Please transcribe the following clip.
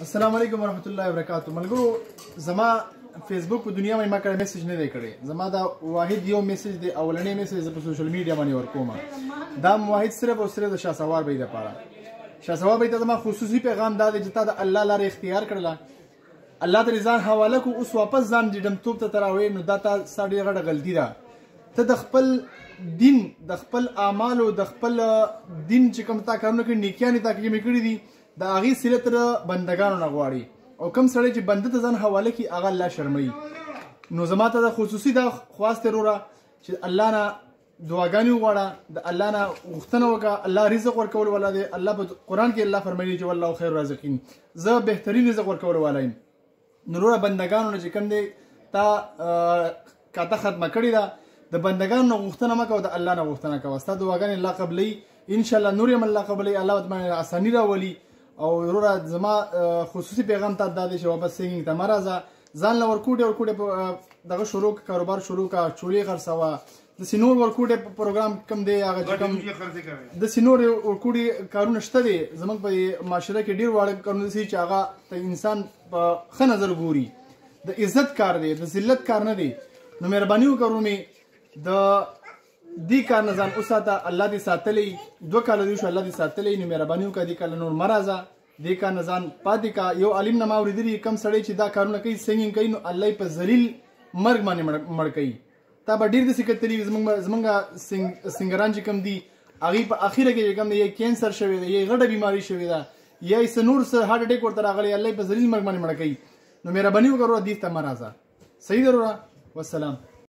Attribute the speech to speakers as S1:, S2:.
S1: السلام علیکم ورحمت الله وبرکاتہ. ملګرو زما فیسبوک په دنیا ما کړه میسج نه دی کړی. زما دا واحد یو میسج دی، اولنی میسج په سوشل میډیا باندې ورکوم. دا واحد صرف او صرف د شاه سوار بې لپاره. شاه سوار بې ته زما خصوصي پیغام دا دی چې تا د الله لاره اختیار کړله، الله ته ځان حواله کو، اوس واپس ځان ډیډمتوب ته تراوې، نو دا تا سړی غټه غلطي ده. ته د خپل دین، د خپل اعمالو، د خپل دین چې کوم تا کارونه کړي، نیکیانې تا کړي دي، د هغې صله تر بندګانو نه غواړي، او کوم سړی چې بنده ته ځان حواله کړي هغه الله شرموي. نو زما ته د خصوصي دا خواست وروره چې الله نه دعاګانې وغواړه، د الله نه غوښتنه وکړه. الله رزق ورکول والا دی. الله په قرآن کې الله فرمایي چې والله خیر رازقین، زه بهترین رزق ورکول والا یم. نو وروره بندګانو نه چې کوم دی تا کاته ختمه کړې ده، د بندګانو نه غوښتنه مه کوه، د الله نه غوښتنه کوه. ستا دعاګانې الله قبلوي، انشاءالله نور یې هم الله قبلوي، الله ورته اساني راولي. او وروره زما خصوصي پیغام ته دا دی چې واپس سینګینګ ته مه راځه، ځان له ورکوټې دغه شروع کاروبار شروع کا، چولې خرڅوه، داسې نور ورکوټې پروګرام کوم دی هغه چې کوم داسې نور ورکوټې کارونه شته دی. زموږ په معاشره کې ډېر واړه کارونه داسې چې هغه ته انسان په ښه نظر ګوري، د عزت کار دی، د ذلت کار نه دی. نو مهرباني وکړو مې د دې کار نه ځان وساته. الله دې ساتلی، 2 کاله دې شو الله دې ساتلی. نو مهرباني وکړه دې کاله نور مه راځه، دې کار نه ځان پاتې کا. یو عالم نه ما اورېدلي کم سړی چې دا کارونه کوي، سنګینګ کوي، نو الله یې په ذلیل مرګ باندې مړ کوي. تا به ډېر داسې کتلي وي زمونږ سنګران چې کوم دي هغې په اخره کې چې کوم دی یا کینسر شوی دی، یا غټه بیماري شوې ده، یا یې څه نور څه هارټ اټیک ورته راغلی، الله یې په ذلیل مرګ باندې مړ کوي. نو مهرباني وکړه دې ته مه راځه. صحیح ده وروره؟ والسلام.